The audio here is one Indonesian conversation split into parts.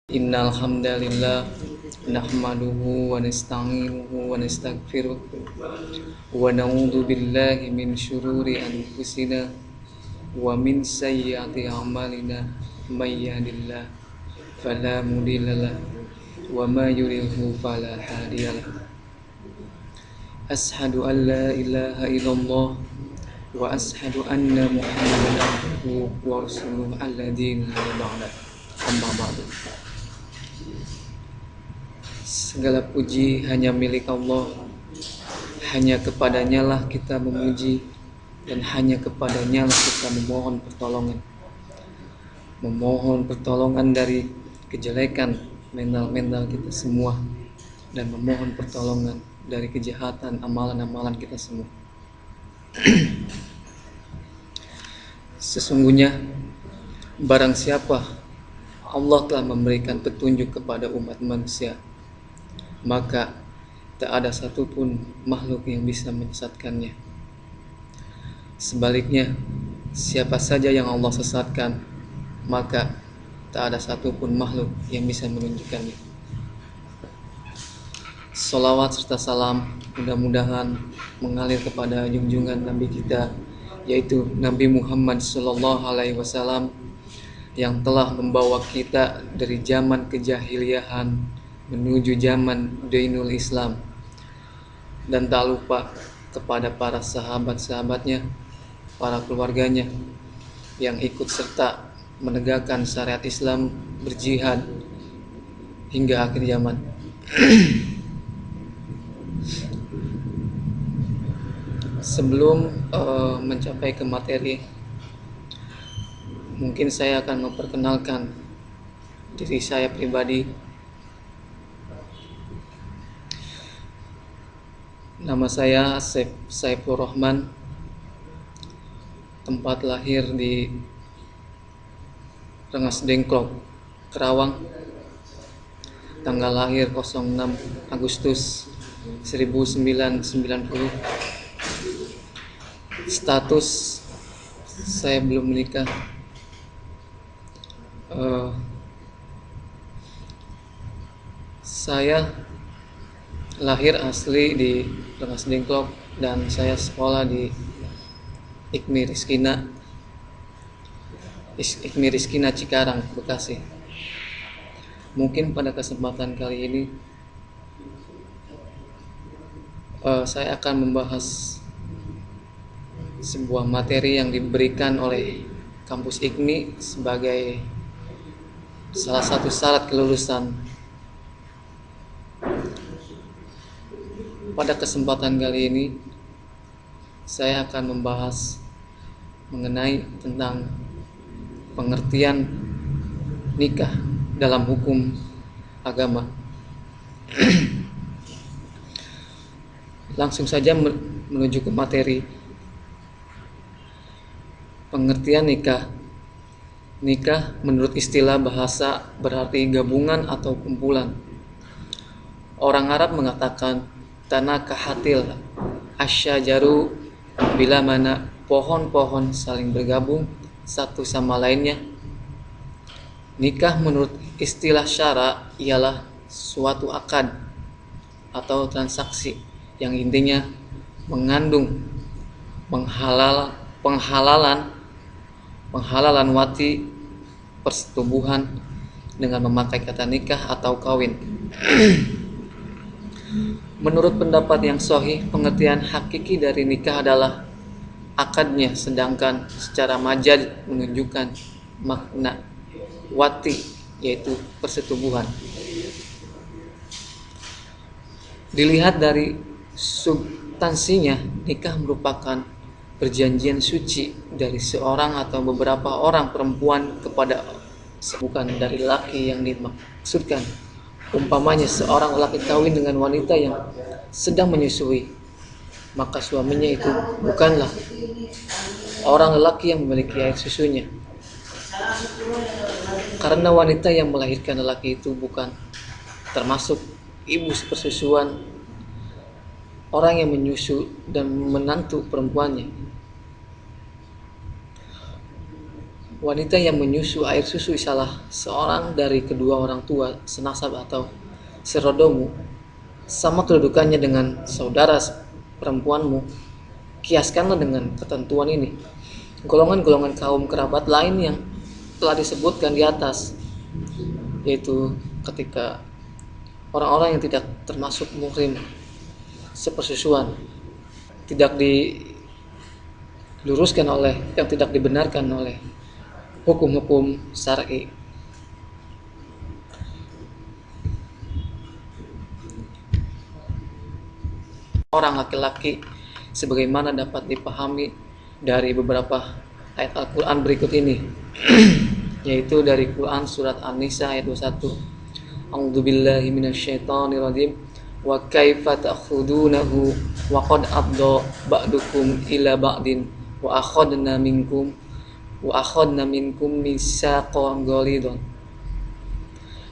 Innal hamdalillah nahmaduhu wa nasta'inuhu wa nastaghfiruh wa na'udzu billahi min syururi anfusina wa min sayyiati a'malina may yahdihillahu fala mudhillalah wa may yudhlilhu fala hadiyalah. Ashhadu an la ilaha illallah wa ashhadu anna Muhammadan abduhu wa rasuluhu alladzina ba'da. Amma ba'du. Segala puji hanya milik Allah. Hanya kepadanya lah kita memuji, dan hanya kepadanya lah kita memohon pertolongan. Memohon pertolongan dari kejelekan mental kita semua, dan memohon pertolongan dari kejahatan amalan-amalan kita semua. Sesungguhnya barang siapa Allah telah memberikan petunjuk kepada umat manusia, maka tak ada satupun makhluk yang bisa menyesatkannya. Sebaliknya, siapa saja yang Allah sesatkan, maka tak ada satupun makhluk yang bisa menunjukkannya. Salawat serta salam mudah-mudahan mengalir kepada junjungan Nabi kita, yaitu Nabi Muhammad SAW, yang telah membawa kita dari zaman kejahiliahan menuju zaman Dinul Islam, dan tak lupa kepada para sahabat-sahabatnya, para keluarganya yang ikut serta menegakkan syariat Islam, berjihad hingga akhir zaman. Sebelum mencapai ke materi, mungkin saya akan memperkenalkan diri saya pribadi. Nama saya Saiful Rahman. Tempat lahir di Rengas Dengklok, Kerawang. Tanggal lahir 06 Agustus 1990. Status saya belum menikah. Saya lahir asli di Rengas Dengklok, dan saya sekolah di IKMI Rizkina Cikarang, Bekasi. Mungkin pada kesempatan kali ini saya akan membahas sebuah materi yang diberikan oleh kampus IKMI sebagai salah satu syarat kelulusan. Pada kesempatan kali ini saya akan membahas mengenai tentang pengertian nikah dalam hukum agama. Langsung saja menuju ke materi. Pengertian nikah. Nikah menurut istilah bahasa berarti gabungan atau kumpulan. Orang Arab mengatakan tanakahatil asyajaru, bila mana pohon-pohon saling bergabung satu sama lainnya. Nikah menurut istilah syara ialah suatu akad atau transaksi yang intinya mengandung penghalalan wati persetubuhan dengan memakai kata nikah atau kawin. Menurut pendapat yang sahih, pengertian hakiki dari nikah adalah akadnya, sedangkan secara majaz menunjukkan makna wati, yaitu persetubuhan. Dilihat dari substansinya, nikah merupakan perjanjian suci dari seorang atau beberapa orang perempuan kepada, bukan dari laki yang dimaksudkan. Umpamanya seorang laki kawin dengan wanita yang sedang menyusui, maka suaminya itu bukanlah orang lelaki yang memiliki air susunya, karena wanita yang melahirkan lelaki itu bukan termasuk ibu persusuan orang yang menyusu dan menantu perempuannya. Wanita yang menyusu air susu salah seorang dari kedua orang tua senasab atau serodomu, sama kedudukannya dengan saudara perempuanmu. Kiaskanlah dengan ketentuan ini golongan-golongan kaum kerabat lain yang telah disebutkan di atas, yaitu ketika orang-orang yang tidak termasuk muhrim sepersusuan, tidak diluruskan oleh, yang tidak dibenarkan oleh hukum-hukum syar'i. Orang laki-laki sebagaimana dapat dipahami dari beberapa ayat Al-Quran berikut ini, yaitu dari Quran surat An-Nisa ayat 21. A'udzubillahi minasyaitonirrajim. Wa kaifa ta'khudunahu wa qad abda ba'dukum ila ba'din wa akhadna minkum mitsaqan ghalidhan.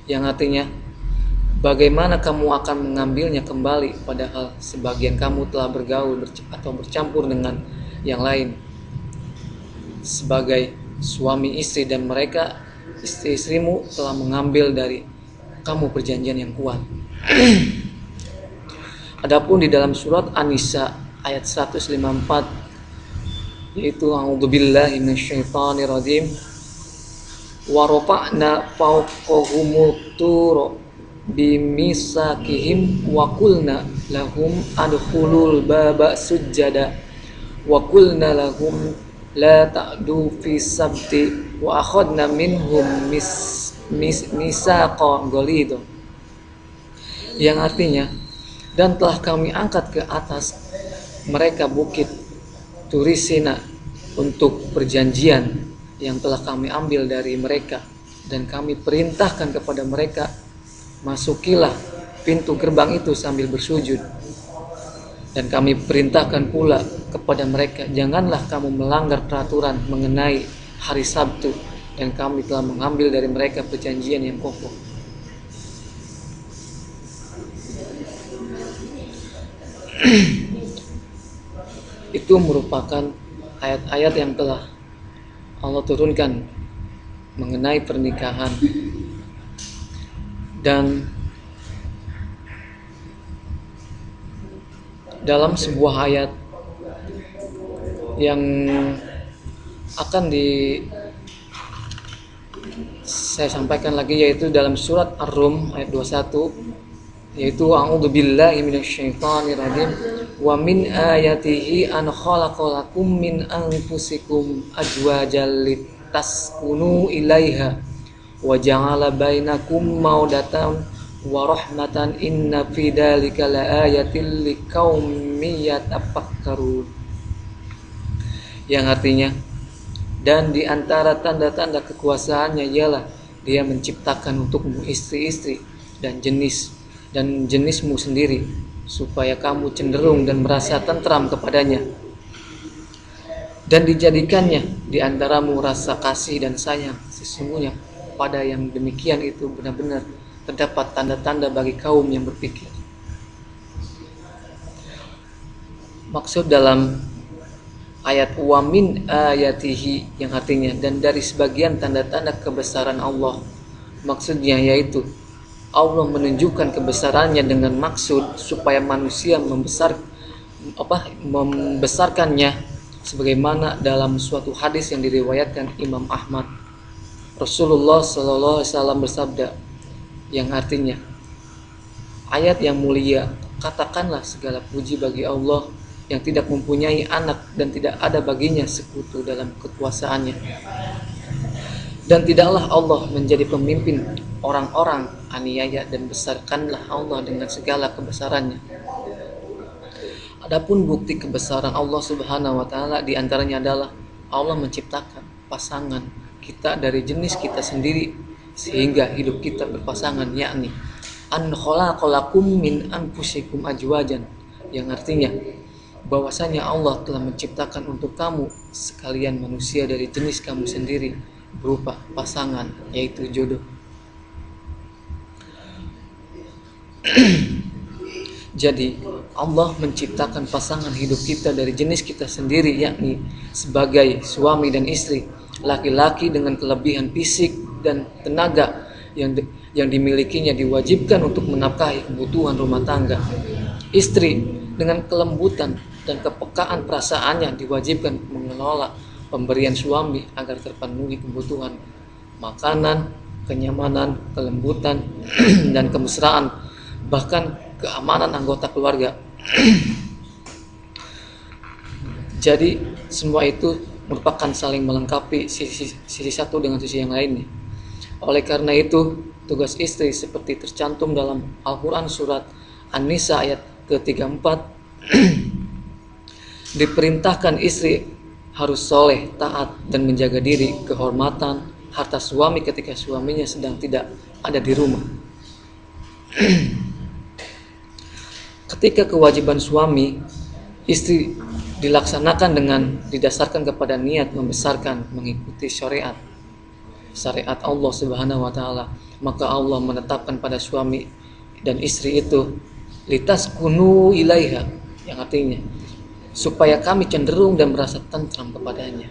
Yang artinya, bagaimana kamu akan mengambilnya kembali padahal sebagian kamu telah bergaul atau bercampur dengan yang lain sebagai suami istri, dan mereka istri-istrimu telah mengambil dari kamu perjanjian yang kuat. Adapun di dalam surat An-Nisa ayat 154, yaitu a'udzubillahi minasyaitonirrajim, wa rafa'na fawqahumut tur bimisakihim wa qulna lahum adkhulul baba sujjada wa qulna lahum la ta'du fi sabti wa akhadna minhum misaqan ghalidha. Yang artinya, dan telah kami angkat ke atas mereka bukit Turisina untuk perjanjian yang telah kami ambil dari mereka, dan kami perintahkan kepada mereka, masukilah pintu gerbang itu sambil bersujud, dan kami perintahkan pula kepada mereka, janganlah kamu melanggar peraturan mengenai hari Sabtu, dan kami telah mengambil dari mereka perjanjian yang kokoh. Itu merupakan ayat-ayat yang telah Allah turunkan mengenai pernikahan, dan dalam sebuah ayat yang akan saya sampaikan lagi, yaitu dalam surat Ar-Rum ayat 21, yaitu a'udzubillahi minasyaitonirrajim, wa min ayatihi an khalaqalakum min anfusikum azwajan litaskunu ilaiha wa ja'ala bainakum mawadatan wa rahmatan inna fi dzalika laayatil liqaumin yatafakkarun. Yang artinya, dan di antara tanda-tanda kekuasaannya ialah Dia menciptakan untukmu istri-istri dan jenismu sendiri, supaya kamu cenderung dan merasa tentram kepadanya, dan dijadikannya di antaramu rasa kasih dan sayang. Sesungguhnya pada yang demikian itu benar-benar terdapat tanda-tanda bagi kaum yang berpikir. Maksud dalam ayat wa min ayatihi, yang artinya dan dari sebagian tanda-tanda kebesaran Allah, maksudnya yaitu Allah menunjukkan kebesarannya dengan maksud supaya manusia membesarkannya, sebagaimana dalam suatu hadis yang diriwayatkan Imam Ahmad, Rasulullah SAW bersabda, yang artinya, ayat yang mulia, katakanlah segala puji bagi Allah yang tidak mempunyai anak dan tidak ada baginya sekutu dalam kekuasaannya, dan tidaklah Allah menjadi pemimpin orang-orang aniaya, dan besarkanlah Allah dengan segala kebesarannya. Adapun bukti kebesaran Allah Subhanahu wa taala di antaranya adalah Allah menciptakan pasangan kita dari jenis kita sendiri sehingga hidup kita berpasangan, yakni an khalaqalakum min anfusikum azwajan, yang artinya bahwasanya Allah telah menciptakan untuk kamu sekalian manusia dari jenis kamu sendiri berupa pasangan, yaitu jodoh. Jadi Allah menciptakan pasangan hidup kita dari jenis kita sendiri, yakni sebagai suami dan istri, Laki-laki dengan kelebihan fisik dan tenaga yang dimilikinya diwajibkan untuk menafkahi kebutuhan rumah tangga. Istri dengan kelembutan dan kepekaan perasaannya diwajibkan mengelola pemberian suami agar terpenuhi kebutuhan makanan, kenyamanan, kelembutan, dan kemesraan, bahkan keamanan anggota keluarga. Jadi semua itu merupakan saling melengkapi sisi satu dengan sisi yang lainnya. Oleh karena itu, tugas istri seperti tercantum dalam Al-Quran surat An-Nisa ayat ke-34 diperintahkan istri harus soleh, taat, dan menjaga diri, kehormatan, harta suami ketika suaminya sedang tidak ada di rumah. Ketika kewajiban suami, istri dilaksanakan dengan didasarkan kepada niat membesarkan mengikuti syariat Allah Subhanahu wa taala, maka Allah menetapkan pada suami dan istri itu litaskunu ilaiha, yang artinya supaya kami cenderung dan merasa tentram kepadanya.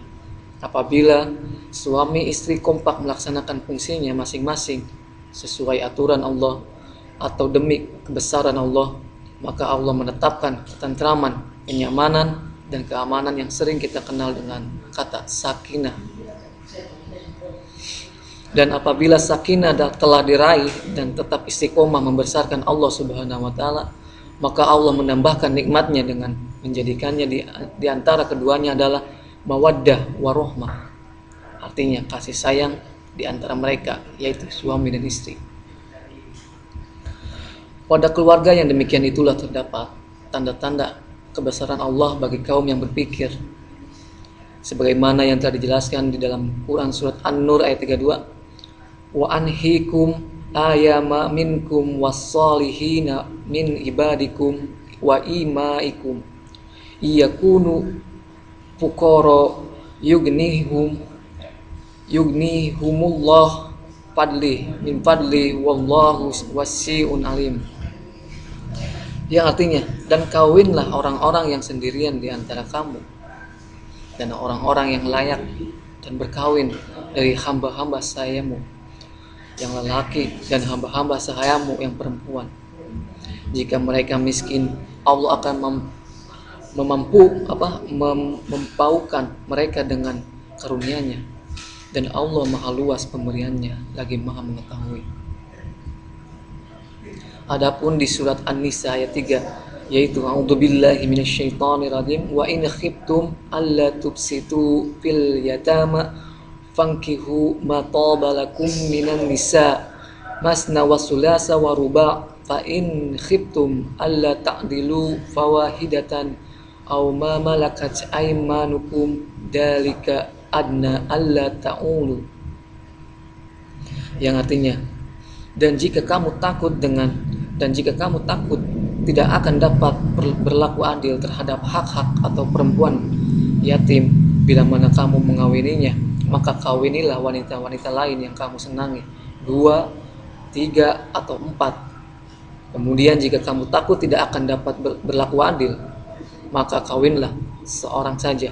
Apabila suami istri kompak melaksanakan fungsinya masing-masing sesuai aturan Allah atau demi kebesaran Allah, maka Allah menetapkan ketentraman, kenyamanan, dan keamanan yang sering kita kenal dengan kata sakinah. Dan apabila sakinah telah diraih dan tetap istiqomah membesarkan Allah Subhanahu wa taala, maka Allah menambahkan nikmatnya dengan menjadikannya di antara keduanya adalah mawaddah warahmah. Artinya kasih sayang di antara mereka, yaitu suami dan istri. Pada keluarga yang demikian itulah terdapat tanda-tanda kebesaran Allah bagi kaum yang berpikir. Sebagaimana yang telah dijelaskan di dalam Quran surat An-Nur ayat 32, wa anhikum ayama minkum wassalihina min ibadikum wa imaikum iyakunu fuqara yugnihumullah min fadli wallahu wasi'un alim. Yang artinya, dan kawinlah orang-orang yang sendirian di antara kamu dan orang-orang yang layak dan berkawin dari hamba-hamba sayamu yang lelaki dan hamba-hamba sahayamu yang perempuan. Jika mereka miskin, Allah akan mempaukan mereka dengan karunia-Nya, dan Allah maha luas pemberiannya lagi maha mengetahui. Adapun di surat An-Nisa ayat 3, yaitu a'udzubillahi minasyaitonirrajim, wa in khiftum alla tubsitu fil yatama fankihu ma taba lakum minan nisa masna wa sulasa wa ruba' fa in khiftum alla ta'dilu fawahidatan aw ma malakat aymanukum dalika adna alla ta'ulu. Yang artinya, dan jika kamu takut tidak akan dapat berlaku adil terhadap hak-hak atau perempuan yatim bila mana kamu mengawininya, maka kawinilah wanita-wanita lain yang kamu senangi, 2, 3, atau 4. Kemudian jika kamu takut tidak akan dapat berlaku adil, maka kawinlah seorang saja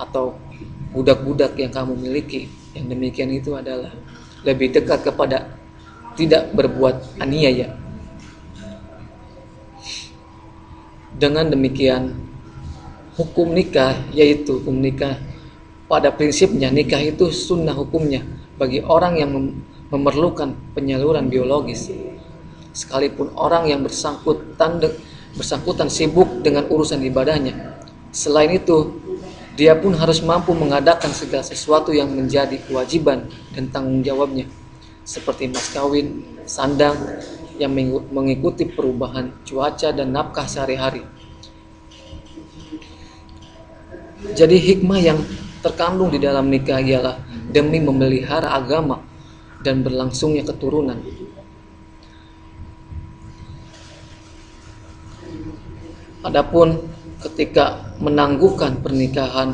atau budak-budak yang kamu miliki. Yang demikian itu adalah lebih dekat kepada tidak berbuat aniaya. Dengan demikian, hukum nikah, yaitu hukum nikah pada prinsipnya nikah itu sunnah hukumnya bagi orang yang memerlukan penyaluran biologis, sekalipun orang yang bersangkutan sibuk dengan urusan ibadahnya. Selain itu, dia pun harus mampu mengadakan segala sesuatu yang menjadi kewajiban dan tanggung jawabnya, seperti mas kawin, sandang, yang mengikuti perubahan cuaca dan nafkah sehari-hari. Jadi hikmah yang terkandung di dalam nikah ialah demi memelihara agama dan berlangsungnya keturunan. Adapun ketika menangguhkan pernikahan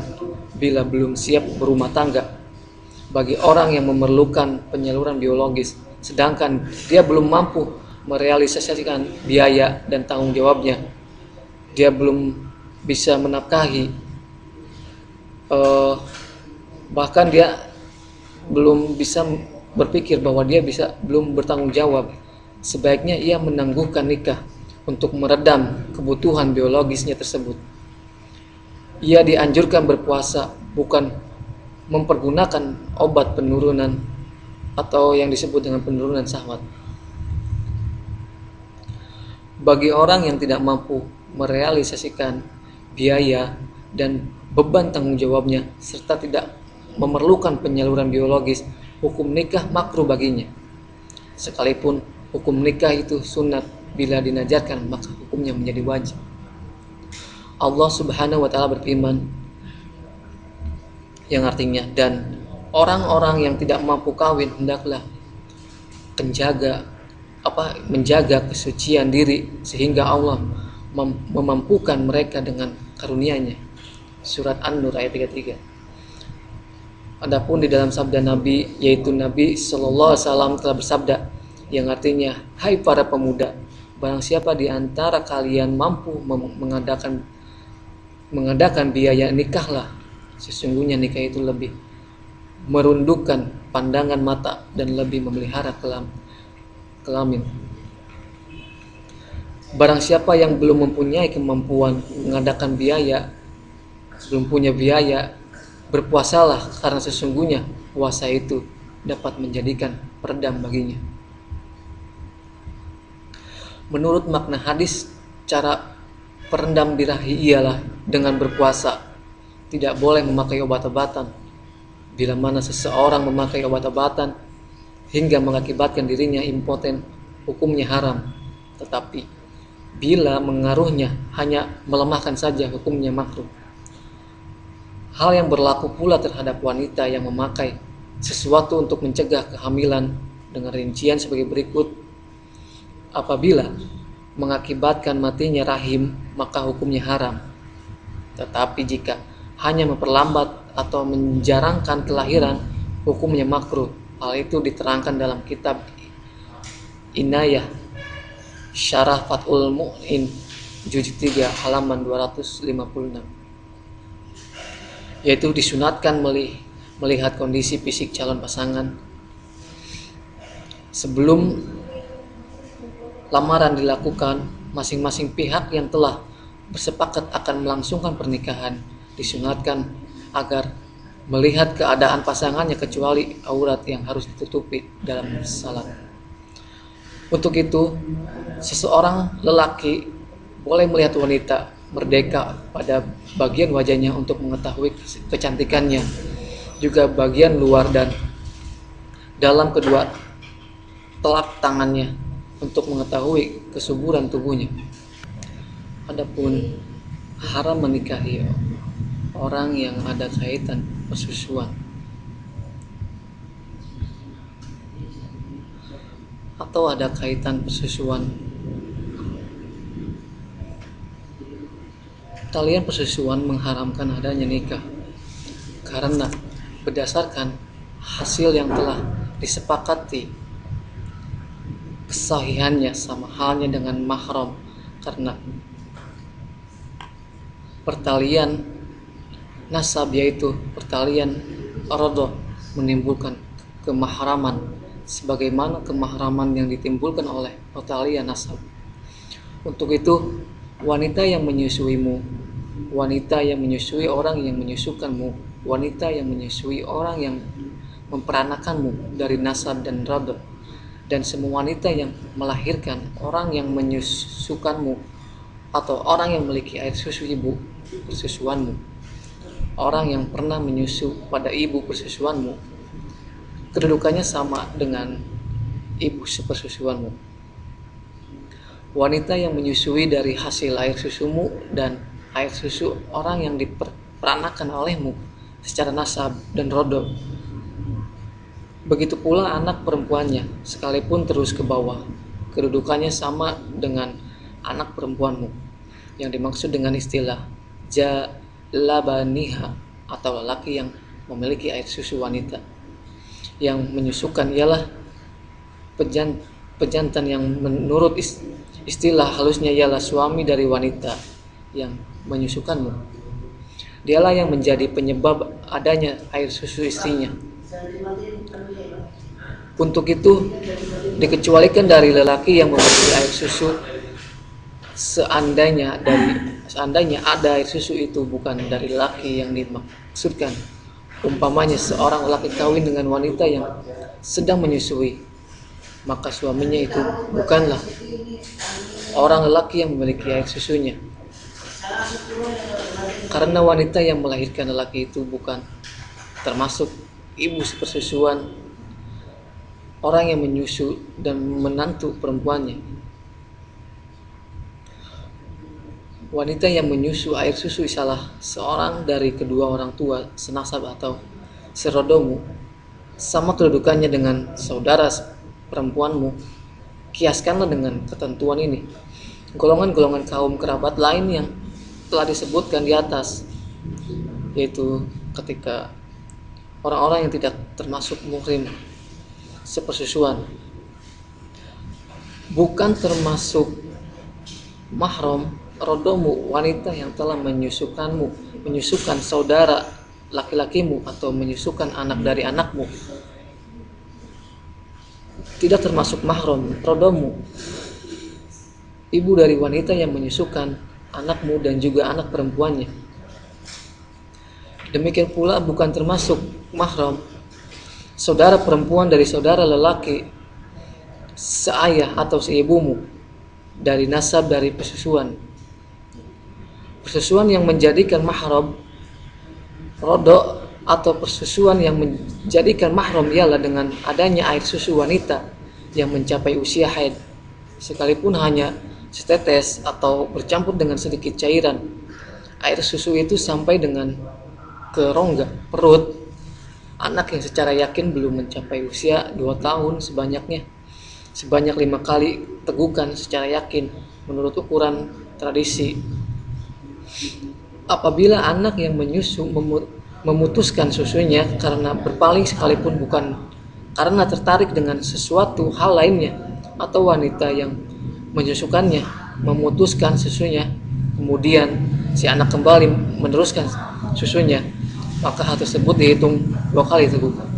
bila belum siap berumah tangga, bagi orang yang memerlukan penyaluran biologis sedangkan dia belum mampu merealisasikan biaya dan tanggung jawabnya, dia belum bisa menafkahi Bahkan dia belum bisa berpikir bahwa dia belum bertanggung jawab. Sebaiknya ia menangguhkan nikah untuk meredam kebutuhan biologisnya tersebut. Ia dianjurkan berpuasa, bukan mempergunakan obat penurunan atau yang disebut dengan penurunan syahwat. Bagi orang yang tidak mampu merealisasikan biaya dan beban tanggung jawabnya serta tidak memerlukan penyaluran biologis, hukum nikah makruh baginya. Sekalipun hukum nikah itu sunat, bila dinajarkan maka hukumnya menjadi wajib. Allah Subhanahu wa taala berfirman yang artinya, dan orang-orang yang tidak mampu kawin hendaklah menjaga kesucian diri sehingga Allah memampukan mereka dengan karunia-Nya. Surat An-Nur ayat 33. Adapun di dalam sabda Nabi, yaitu Nabi sallallahu alaihi wasallam telah bersabda yang artinya, hai para pemuda, barang siapa di antara kalian mampu mengadakan biaya, nikahlah. Sesungguhnya nikah itu lebih merundukkan pandangan mata dan lebih memelihara kelamin. Barang siapa yang belum mempunyai kemampuan mengadakan biaya, belum punya biaya, berpuasalah, karena sesungguhnya puasa itu dapat menjadikan peredam baginya. Menurut makna hadis, cara perendam birahi ialah dengan berpuasa. Tidak boleh memakai obat-obatan. Bila mana seseorang memakai obat-obatan hingga mengakibatkan dirinya impoten, hukumnya haram. Tetapi bila mengaruhnya hanya melemahkan saja, hukumnya makruh. Hal yang berlaku pula terhadap wanita yang memakai sesuatu untuk mencegah kehamilan dengan rincian sebagai berikut. Apabila mengakibatkan matinya rahim, maka hukumnya haram. Tetapi jika hanya memperlambat atau menjarangkan kelahiran, hukumnya makruh. Hal itu diterangkan dalam kitab Inayah Syarah Fathul Mu'in juz 3 halaman 256. Yaitu disunatkan melihat kondisi fisik calon pasangan sebelum lamaran dilakukan. Masing-masing pihak yang telah bersepakat akan melangsungkan pernikahan disunatkan agar melihat keadaan pasangannya kecuali aurat yang harus ditutupi dalam salat. Untuk itu, seseorang lelaki boleh melihat wanita merdeka pada bagian wajahnya untuk mengetahui kecantikannya, juga bagian luar dan dalam kedua telak tangannya untuk mengetahui kesuburan tubuhnya. Adapun haram menikahi orang yang ada kaitan persusuan atau ada kaitan persusuan. Talian persusuan mengharamkan adanya nikah karena berdasarkan hasil yang telah disepakati kesahihannya, sama halnya dengan mahram, karena pertalian nasab yaitu pertalian radha menimbulkan kemahraman sebagaimana kemahraman yang ditimbulkan oleh pertalian nasab. Untuk itu, wanita yang menyusuimu, wanita yang menyusui orang yang menyusukanmu, wanita yang menyusui orang yang memperanakanmu dari nasab dan radha, dan semua wanita yang melahirkan orang yang menyusukanmu atau orang yang memiliki air susu ibu persusuanmu, orang yang pernah menyusu pada ibu persusuanmu, kedudukannya sama dengan ibu persusuanmu. Wanita yang menyusui dari hasil air susumu dan air susu orang yang diperanakan olehmu secara nasab dan rodok, begitu pula anak perempuannya, sekalipun terus ke bawah, kedudukannya sama dengan anak perempuanmu. Yang dimaksud dengan istilah jalabaniha atau lelaki yang memiliki air susu wanita. Yang menyusukan ialah pejantan yang menurut istilah halusnya ialah suami dari wanita yang menyusukanmu. Dialah yang menjadi penyebab adanya air susu istrinya. Untuk itu, dikecualikan dari lelaki yang memiliki air susu seandainya ada air susu itu bukan dari lelaki yang dimaksudkan. Umpamanya seorang lelaki kawin dengan wanita yang sedang menyusui, maka suaminya itu bukanlah orang lelaki yang memiliki air susunya. Karena wanita yang melahirkan lelaki itu bukan termasuk ibu sepersusuan orang yang menyusu dan menantu perempuannya. Wanita yang menyusu air susu salah seorang dari kedua orang tua senasab atau serodomu, sama kedudukannya dengan saudara perempuanmu. Kiaskanlah dengan ketentuan ini golongan-golongan kaum kerabat lain yang telah disebutkan di atas, yaitu ketika orang-orang yang tidak termasuk muhrim sepersusuan, bukan termasuk mahram rodomu, wanita yang telah menyusukan saudara laki-lakimu atau menyusukan anak dari anakmu, tidak termasuk mahram rodomu, ibu dari wanita yang menyusukan anakmu dan juga anak perempuannya. Demikian pula bukan termasuk mahram saudara perempuan dari saudara lelaki seayah atau seibumu dari nasab dari persusuan. Persusuan yang menjadikan mahram rodo atau persusuan yang menjadikan mahram ialah dengan adanya air susu wanita yang mencapai usia haid, sekalipun hanya setetes atau bercampur dengan sedikit cairan. Air susu itu sampai dengan ke rongga perut anak yang secara yakin belum mencapai usia 2 tahun sebanyak 5 kali tegukan secara yakin menurut ukuran tradisi. Apabila anak yang menyusu memutuskan susunya karena berpaling sekalipun bukan karena tertarik dengan sesuatu hal lainnya, atau wanita yang menyusukannya memutuskan susunya, kemudian si anak kembali meneruskan susunya, maka hal tersebut dihitung 2 kali tegukan.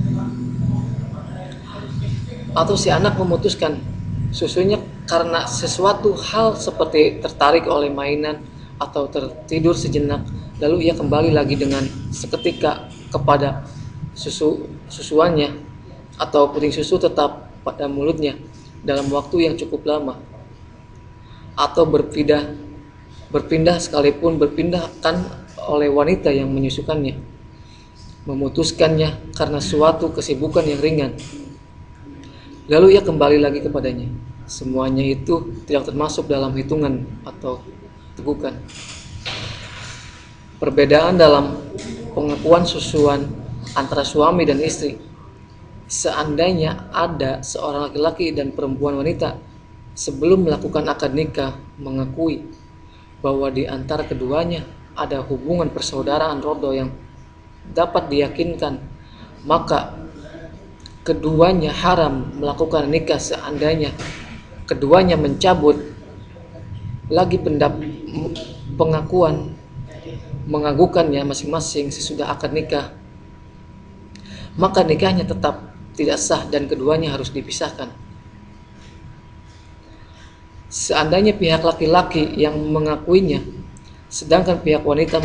Atau si anak memutuskan susunya karena sesuatu hal seperti tertarik oleh mainan atau tertidur sejenak, lalu ia kembali lagi dengan seketika kepada susuannya, atau puting susu tetap pada mulutnya dalam waktu yang cukup lama, atau berpindah sekalipun berpindahkan oleh wanita yang menyusukannya, memutuskannya karena suatu kesibukan yang ringan, lalu ia kembali lagi kepadanya. Semuanya itu tidak termasuk dalam hitungan atau tegukan. Perbedaan dalam pengakuan susuan antara suami dan istri. Seandainya ada seorang laki-laki dan perempuan wanita sebelum melakukan akad nikah mengakui bahwa di antara keduanya ada hubungan persaudaraan rodo yang dapat diyakinkan, maka keduanya haram melakukan nikah seandainya keduanya mencabut lagi pengakuan mengagukannya masing-masing sesudah akad nikah, maka nikahnya tetap tidak sah dan keduanya harus dipisahkan. Seandainya pihak laki-laki yang mengakuinya sedangkan pihak wanita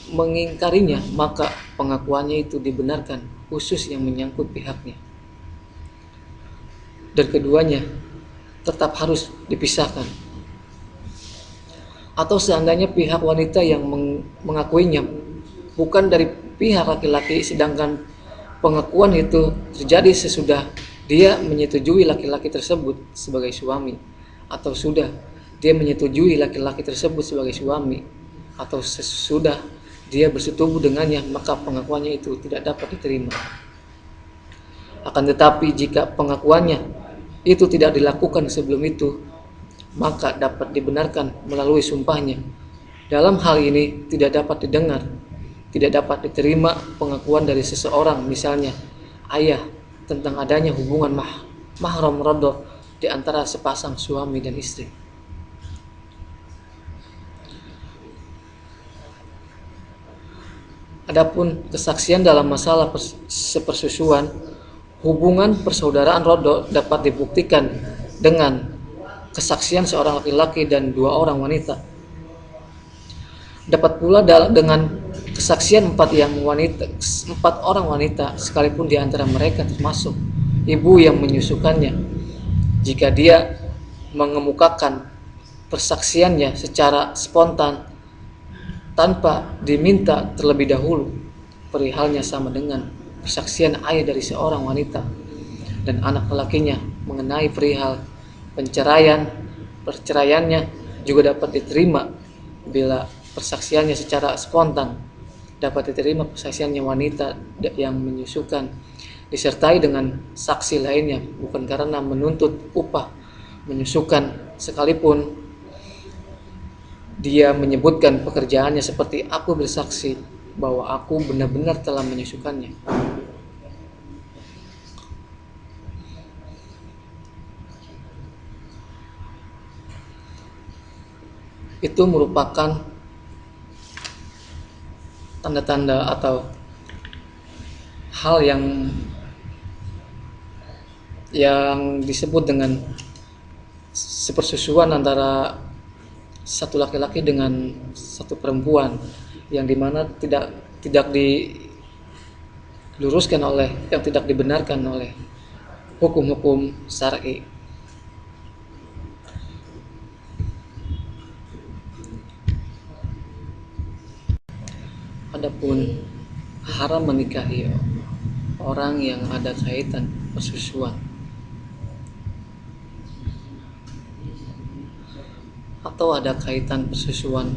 mengingkarinya, maka pengakuannya itu dibenarkan khusus yang menyangkut pihaknya, dan keduanya tetap harus dipisahkan. Atau seandainya pihak wanita yang mengakuinya bukan dari pihak laki-laki, sedangkan pengakuan itu terjadi sesudah dia menyetujui laki-laki tersebut sebagai suami, atau sudah dia menyetujui laki-laki tersebut sebagai suami, atau sesudah dia bersetubuh dengannya, maka pengakuannya itu tidak dapat diterima. Akan tetapi jika pengakuannya itu tidak dilakukan sebelum itu, maka dapat dibenarkan melalui sumpahnya. Dalam hal ini tidak dapat didengar, tidak dapat diterima pengakuan dari seseorang, misalnya ayah, tentang adanya hubungan mahram rodo di antara sepasang suami dan istri. Adapun kesaksian dalam masalah sepersusuan, hubungan persaudaraan rodo dapat dibuktikan dengan kesaksian seorang laki-laki dan dua orang wanita. Dapat pula dengan kesaksian empat orang wanita, sekalipun di antara mereka termasuk ibu yang menyusukannya, jika dia mengemukakan persaksiannya secara spontan tanpa diminta terlebih dahulu. Perihalnya sama dengan persaksian ayah dari seorang wanita dan anak lelakinya mengenai perihal perceraiannya juga dapat diterima bila persaksiannya secara spontan. Dapat diterima persaksiannya wanita yang menyusukan disertai dengan saksi lainnya, bukan karena menuntut upah menyusukan, sekalipun dia menyebutkan pekerjaannya seperti, aku bersaksi bahwa aku benar-benar telah menyusukannya. Itu merupakan tanda-tanda atau hal yang disebut dengan sepersusuan antara satu laki-laki dengan satu perempuan, yang dimana tidak diluruskan tidak dibenarkan oleh hukum-hukum syar'i. Adapun haram menikahi orang yang ada kaitan persusuan atau ada kaitan persusuan.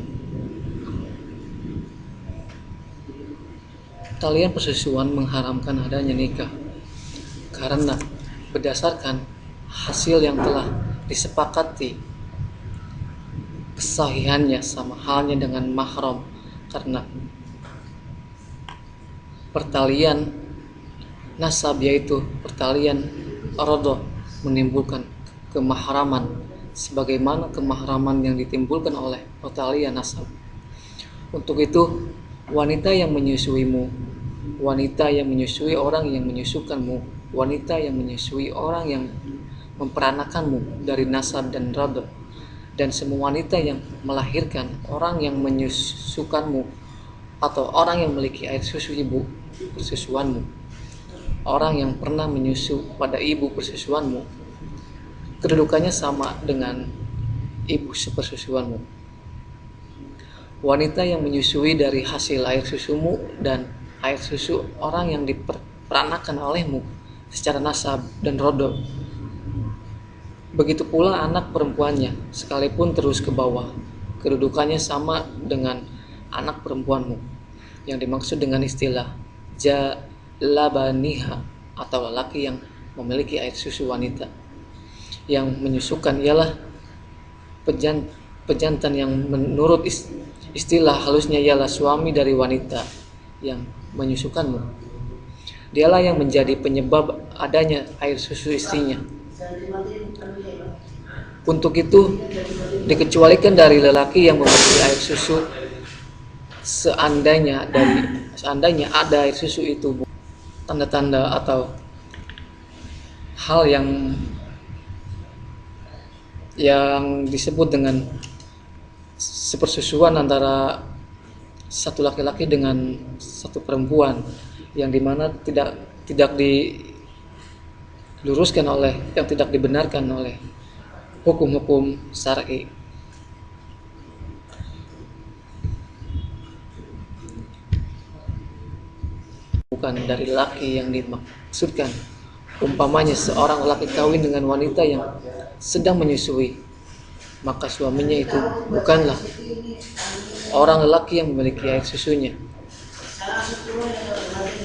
Talian persusuan mengharamkan adanya nikah karena berdasarkan hasil yang telah disepakati kesahihannya sama halnya dengan mahram, karena pertalian nasab yaitu pertalian rodo menimbulkan kemahraman sebagaimana kemahraman yang ditimbulkan oleh pertalian nasab. Untuk itu, wanita yang menyusuimu, wanita yang menyusui orang yang menyusukanmu, wanita yang menyusui orang yang memperanakanmu dari nasab dan rodo, dan semua wanita yang melahirkan orang yang menyusukanmu atau orang yang memiliki air susu ibu persusuanmu, orang yang pernah menyusu pada ibu persusuanmu, kedudukannya sama dengan ibu sepersusuanmu. Wanita yang menyusui dari hasil air susumu dan air susu orang yang diperanakan olehmu secara nasab dan rodo, begitu pula anak perempuannya, sekalipun terus ke bawah, kedudukannya sama dengan anak perempuanmu, yang dimaksud dengan istilah jalabaniha atau lelaki yang memiliki air susu wanita. Yang menyusukan ialah pejantan yang menurut istilah halusnya ialah suami dari wanita yang menyusukanmu. Dialah yang menjadi penyebab adanya air susu istrinya. Untuk itu dikecualikan dari lelaki yang memiliki air susu seandainya ada air susu itu. Tanda-tanda atau hal yang disebut dengan sepersusuan antara satu laki-laki dengan satu perempuan, yang dimana tidak diluruskan tidak dibenarkan oleh hukum-hukum syar'i. Bukan dari laki yang dimaksudkan. Umpamanya seorang laki kawin dengan wanita yang sedang menyusui, maka suaminya itu bukanlah orang lelaki yang memiliki air susunya,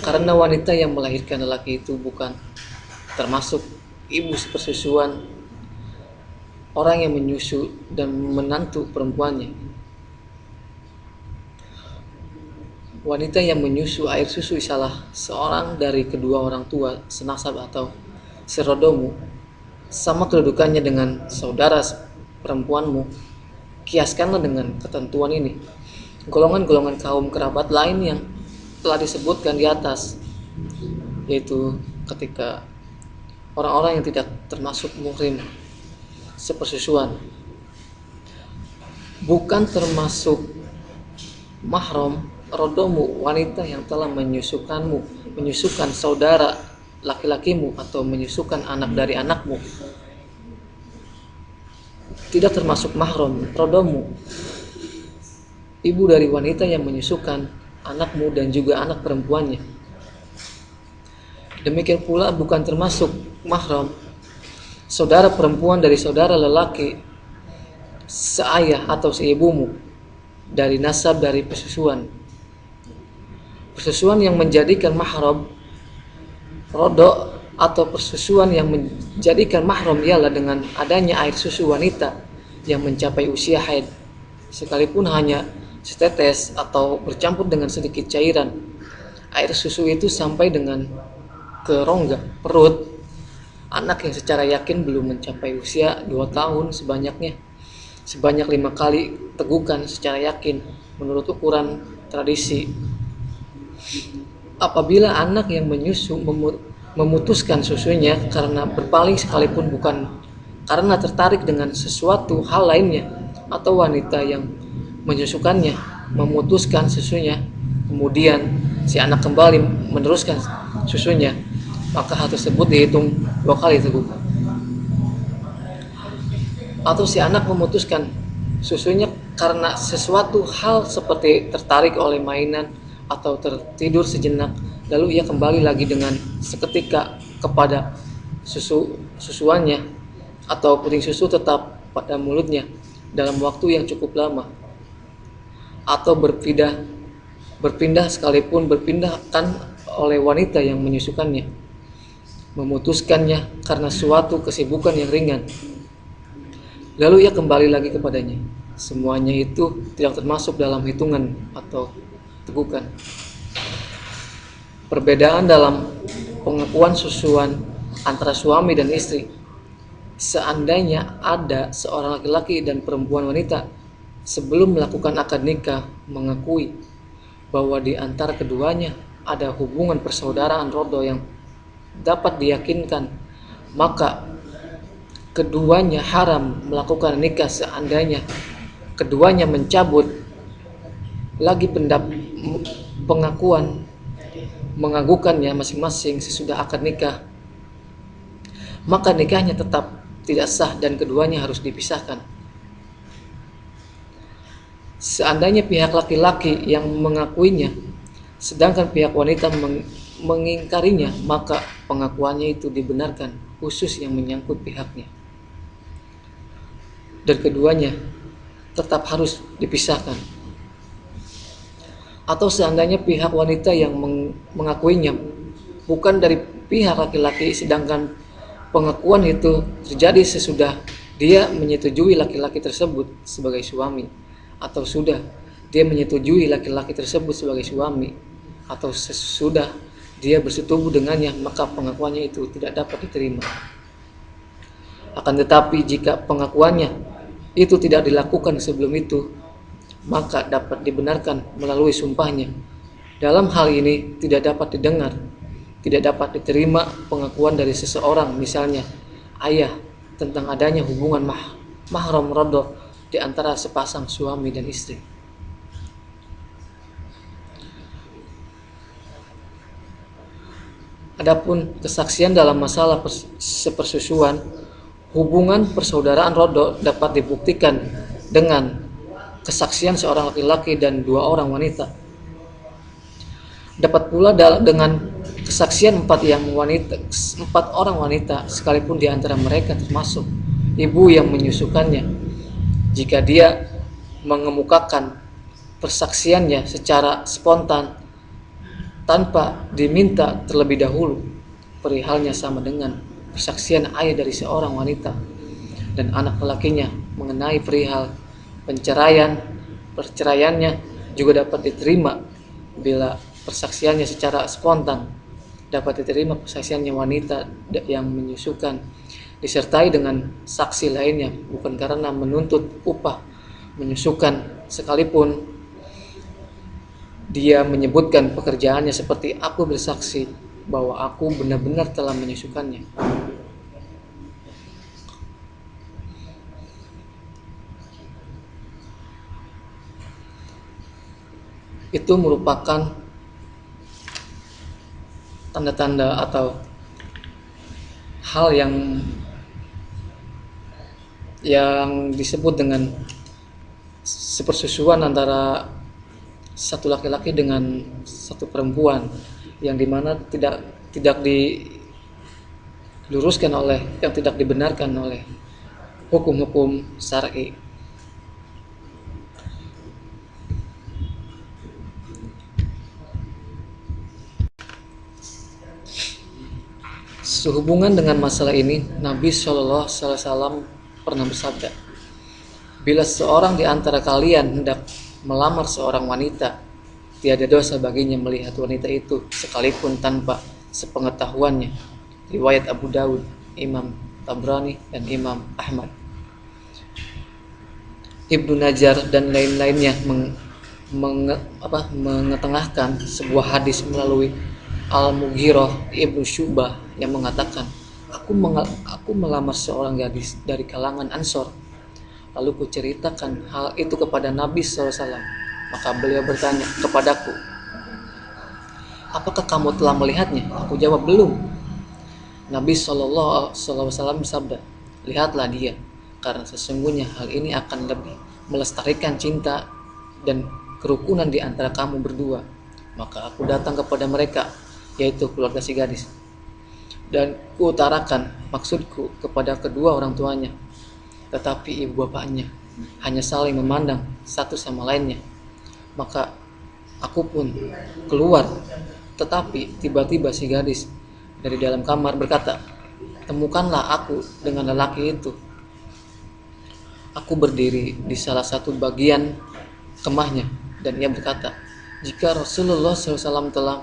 karena wanita yang melahirkan lelaki itu bukan termasuk ibu sepersusuan orang yang menyusu dan menantu perempuannya. Wanita yang menyusu air susu salah seorang dari kedua orang tua senasab atau serodomu, sama kedudukannya dengan saudara perempuanmu. Kiaskanlah dengan ketentuan ini golongan-golongan kaum kerabat lain yang telah disebutkan di atas, yaitu ketika orang-orang yang tidak termasuk muhrim sepersusuan, bukan termasuk mahram rodomu, wanita yang telah menyusukan saudara laki-lakimu atau menyusukan anak dari anakmu, tidak termasuk mahram rodomu, ibu dari wanita yang menyusukan anakmu dan juga anak perempuannya. Demikian pula bukan termasuk mahram saudara perempuan dari saudara lelaki seayah atau seibumu dari nasab dari persusuan. Persusuan yang menjadikan mahram rodo atau persusuan yang menjadikan mahram ialah dengan adanya air susu wanita yang mencapai usia haid, sekalipun hanya setetes atau bercampur dengan sedikit cairan. Air susu itu sampai dengan ke rongga perut anak yang secara yakin belum mencapai usia 2 tahun sebanyak 5 kali tegukan secara yakin menurut ukuran tradisi. Apabila anak yang menyusu memutuskan susunya karena berpaling sekalipun bukan karena tertarik dengan sesuatu hal lainnya, atau wanita yang menyusukannya memutuskan susunya kemudian si anak kembali meneruskan susunya, maka hal tersebut dihitung 2 kali tegukan. Atau si anak memutuskan susunya karena sesuatu hal seperti tertarik oleh mainan atau tertidur sejenak, lalu ia kembali lagi dengan seketika kepada susuannya, atau puting susu tetap pada mulutnya dalam waktu yang cukup lama, atau berpindah sekalipun berpindahkan oleh wanita yang menyusukannya, memutuskannya karena suatu kesibukan yang ringan, lalu ia kembali lagi kepadanya. Semuanya itu tidak termasuk dalam hitungan atau tegukan. Perbedaan dalam pengakuan susuan antara suami dan istri. Seandainya ada seorang laki-laki dan perempuan wanita sebelum melakukan akad nikah mengakui bahwa di antara keduanya ada hubungan persaudaraan rodo yang dapat diyakinkan, maka keduanya haram melakukan nikah seandainya keduanya mencabut lagi pengakuan mengagukannya masing-masing sesudah akad nikah, maka nikahnya tetap tidak sah dan keduanya harus dipisahkan. Seandainya pihak laki-laki yang mengakuinya sedangkan pihak wanita mengingkarinya, maka pengakuannya itu dibenarkan khusus yang menyangkut pihaknya dan keduanya tetap harus dipisahkan. Atau seandainya pihak wanita yang mengakuinya bukan dari pihak laki-laki, sedangkan pengakuan itu terjadi sesudah dia menyetujui laki-laki tersebut sebagai suami, atau sudah dia menyetujui laki-laki tersebut sebagai suami, atau sesudah dia bersetubuh dengannya, maka pengakuannya itu tidak dapat diterima. Akan tetapi jika pengakuannya itu tidak dilakukan sebelum itu, maka dapat dibenarkan melalui sumpahnya. Dalam hal ini tidak dapat didengar, tidak dapat diterima pengakuan dari seseorang, misalnya ayah, tentang adanya hubungan mahram rodo di antara sepasang suami dan istri. Adapun kesaksian dalam masalah sepersusuan, hubungan persaudaraan rodo dapat dibuktikan dengan kesaksian seorang laki-laki dan 2 orang wanita. Dapat pula dengan kesaksian 4 orang wanita, sekalipun di antara mereka termasuk ibu yang menyusukannya, jika dia mengemukakan persaksiannya secara spontan tanpa diminta terlebih dahulu. Perihalnya sama dengan persaksian ayah dari seorang wanita dan anak lelakinya mengenai perihal perceraiannya juga dapat diterima bila persaksiannya secara spontan. Dapat diterima persaksiannya wanita yang menyusukan disertai dengan saksi lainnya, bukan karena menuntut upah menyusukan, sekalipun Dia menyebutkan pekerjaannya seperti, aku bersaksi bahwa aku benar-benar telah menyusukannya. Itu merupakan tanda-tanda atau hal yang disebut dengan sepersusuan antara satu laki-laki dengan satu perempuan, yang dimana tidak diluruskan oleh, yang tidak dibenarkan oleh hukum-hukum syar'i. Sehubungan dengan masalah ini, Nabi Shallallahu Alaihi Wasallam pernah bersabda, bila seorang di antara kalian hendak melamar seorang wanita, tiada dosa baginya melihat wanita itu sekalipun tanpa sepengetahuannya. Riwayat Abu Dawud, Imam Tabrani, dan Imam Ahmad. Ibnu Najjar dan lain-lainnya mengetengahkan sebuah hadis melalui Al-Mughirah Ibnu Syu'bah yang mengatakan, aku melamar seorang gadis dari kalangan Ansor. Lalu kuceritakan hal itu kepada Nabi SAW. Maka beliau bertanya kepadaku, apakah kamu telah melihatnya? Aku jawab, belum. Nabi SAW bersabda, lihatlah dia, karena sesungguhnya hal ini akan lebih melestarikan cinta dan kerukunan di antara kamu berdua. Maka aku datang kepada mereka, yaitu keluarga si gadis, dan kuutarakan maksudku kepada kedua orang tuanya. Tetapi ibu bapaknya hanya saling memandang satu sama lainnya. Maka aku pun keluar, tetapi tiba-tiba si gadis dari dalam kamar berkata, temukanlah aku dengan lelaki itu. Aku berdiri di salah satu bagian kemahnya, dan ia berkata, jika Rasulullah SAW telah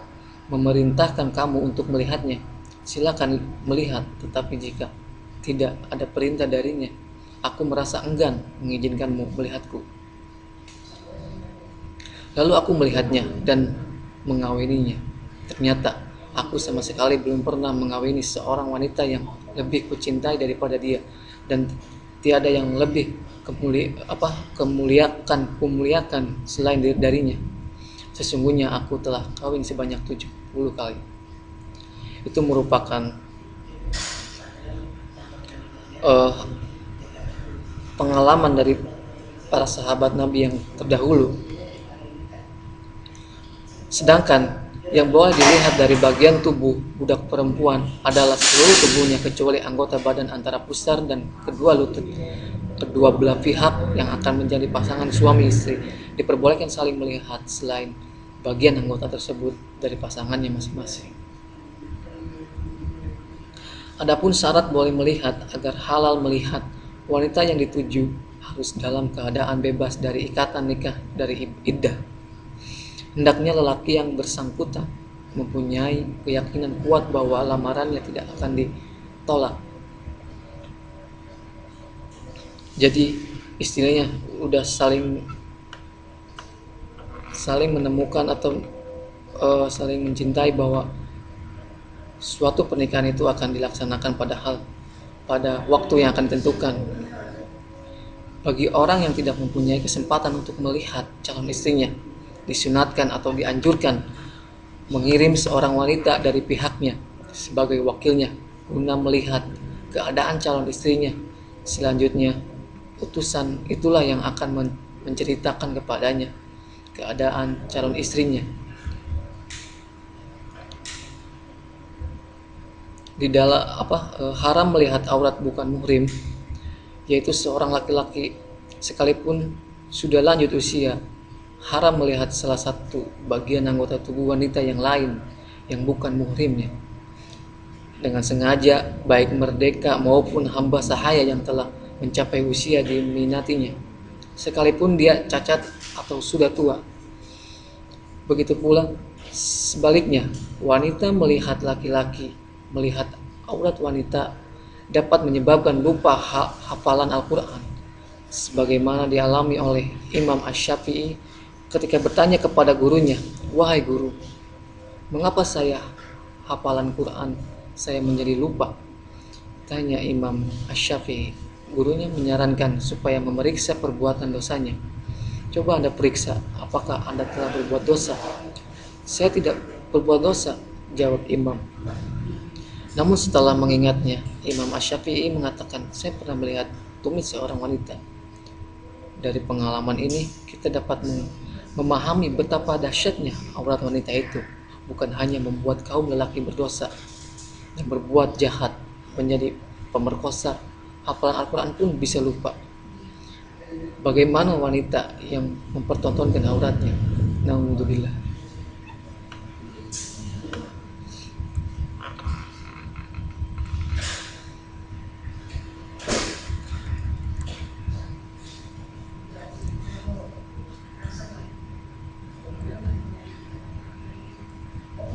memerintahkan kamu untuk melihatnya, silakan melihat. Tetapi jika tidak ada perintah darinya, aku merasa enggan mengizinkanmu melihatku. Lalu aku melihatnya dan mengawininya. Ternyata aku sama sekali belum pernah mengawini seorang wanita yang lebih kucintai daripada dia, dan tiada yang lebih kumuliakan selain darinya. Sesungguhnya aku telah kawin sebanyak 70 kali. Itu merupakan pengalaman dari para sahabat Nabi yang terdahulu. Sedangkan yang boleh dilihat dari bagian tubuh budak perempuan adalah seluruh tubuhnya kecuali anggota badan antara pusar dan kedua lutut. Kedua belah pihak yang akan menjadi pasangan suami istri diperbolehkan saling melihat selain bagian anggota tersebut dari pasangannya masing-masing. Adapun syarat boleh melihat, agar halal melihat, wanita yang dituju harus dalam keadaan bebas dari ikatan nikah dari iddah. Hendaknya lelaki yang bersangkutan mempunyai keyakinan kuat bahwa lamarannya tidak akan ditolak. Jadi istilahnya udah saling menemukan atau saling mencintai bahwa suatu pernikahan itu akan dilaksanakan pada waktu yang akan ditentukan. Bagi orang yang tidak mempunyai kesempatan untuk melihat calon istrinya, disunatkan atau dianjurkan mengirim seorang wanita dari pihaknya sebagai wakilnya guna melihat keadaan calon istrinya. Selanjutnya, utusan itulah yang akan menceritakan kepadanya keadaan calon istrinya. Di dalam haram melihat aurat bukan muhrim, yaitu seorang laki-laki sekalipun sudah lanjut usia, haram melihat salah satu bagian anggota tubuh wanita yang lain yang bukan muhrimnya dengan sengaja, baik merdeka maupun hamba sahaya yang telah mencapai usia diminatinya, sekalipun dia cacat atau sudah tua. Begitu pula sebaliknya, wanita melihat laki-laki melihat aurat wanita dapat menyebabkan lupa hafalan Al-Quran, sebagaimana dialami oleh Imam Asy-Syafi'i ketika bertanya kepada gurunya, "Wahai guru, mengapa hafalan Quran saya menjadi lupa?" Tanya Imam Asy-Syafi'i. Gurunya menyarankan supaya memeriksa perbuatan dosanya. "Coba Anda periksa, apakah Anda telah berbuat dosa?" "Saya tidak berbuat dosa," jawab Imam. Namun setelah mengingatnya, Imam Asy-Syafi'i mengatakan, "Saya pernah melihat tumit seorang wanita." Dari pengalaman ini, kita dapat memahami betapa dahsyatnya aurat wanita itu, bukan hanya membuat kaum lelaki berdosa dan berbuat jahat, menjadi pemerkosa, hafalan Al-Quran pun bisa lupa. Bagaimana wanita yang mempertontonkan auratnya? Naudzubillah.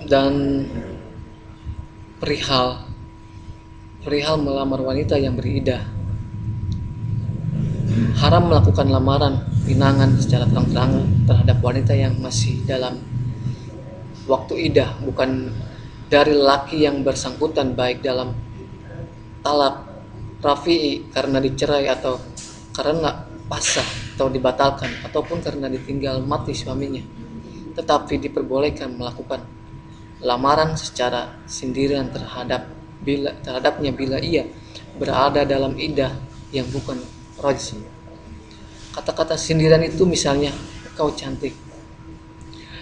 Dan perihal melamar wanita yang beridah, haram melakukan lamaran pinangan secara terang-terangan terhadap wanita yang masih dalam waktu idah, bukan dari lelaki yang bersangkutan, baik dalam talak rafi'i karena dicerai atau karena pasah atau dibatalkan, ataupun karena ditinggal mati suaminya. Tetapi diperbolehkan melakukan lamaran secara sindiran terhadapnya bila ia berada dalam idah yang bukan raj'i. Kata-kata sindiran itu misalnya, "Kau cantik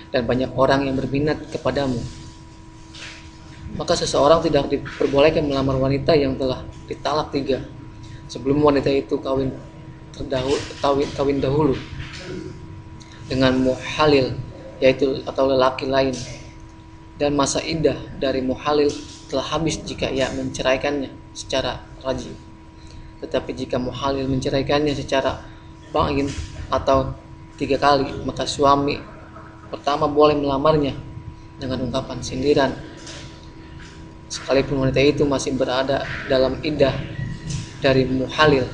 dan banyak orang yang berminat kepadamu." Maka seseorang tidak diperbolehkan melamar wanita yang telah ditalak 3 sebelum wanita itu kawin dahulu dengan muhalil, yaitu atau lelaki lain, dan masa iddah dari muhalil telah habis jika ia menceraikannya secara raj'i. Tetapi jika muhalil menceraikannya secara ba'in atau 3 kali, maka suami pertama boleh melamarnya dengan ungkapan sindiran, sekalipun wanita itu masih berada dalam iddah dari muhalil.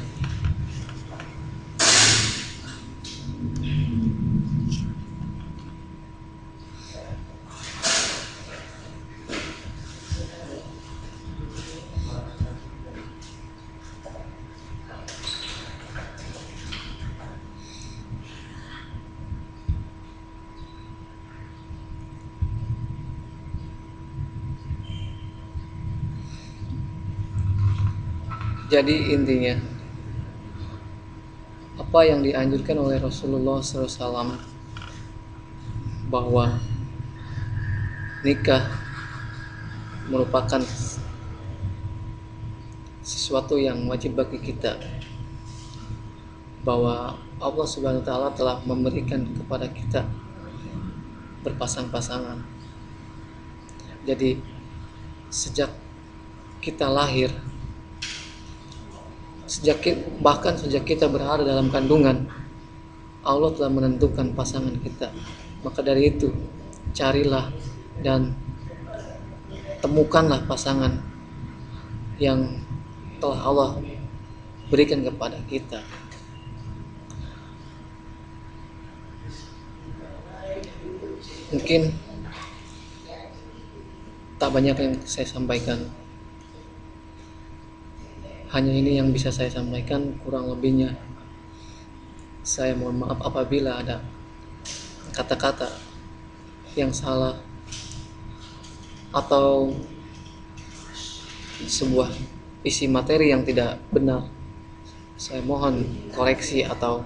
Jadi intinya, apa yang dianjurkan oleh Rasulullah SAW, bahwa nikah merupakan sesuatu yang wajib bagi kita, bahwa Allah Subhanahu wa taala telah memberikan kepada kita berpasang-pasangan. Jadi sejak kita lahir, bahkan sejak kita berada dalam kandungan, Allah telah menentukan pasangan kita. Maka dari itu, carilah dan temukanlah pasangan yang telah Allah berikan kepada kita. Mungkin tak banyak yang saya sampaikan. Hanya ini yang bisa saya sampaikan, kurang lebihnya saya mohon maaf apabila ada kata-kata yang salah atau sebuah isi materi yang tidak benar. Saya mohon koreksi, atau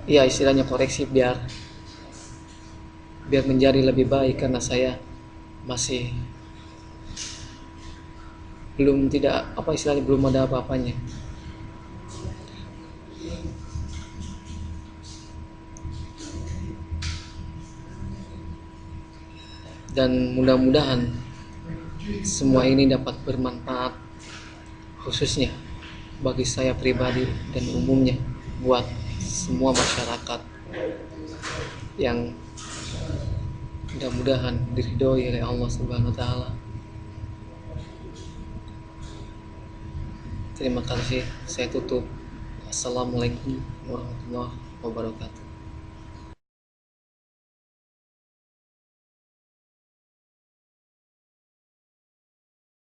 ya istilahnya koreksi, biar menjadi lebih baik, karena saya masih belum ada apa-apanya. Dan mudah-mudahan semua ini dapat bermanfaat, khususnya bagi saya pribadi dan umumnya buat semua masyarakat, yang mudah-mudahan diridhoi oleh Allah Subhanahu wa taala. Terima kasih, saya tutup. Assalamualaikum warahmatullahi wabarakatuh.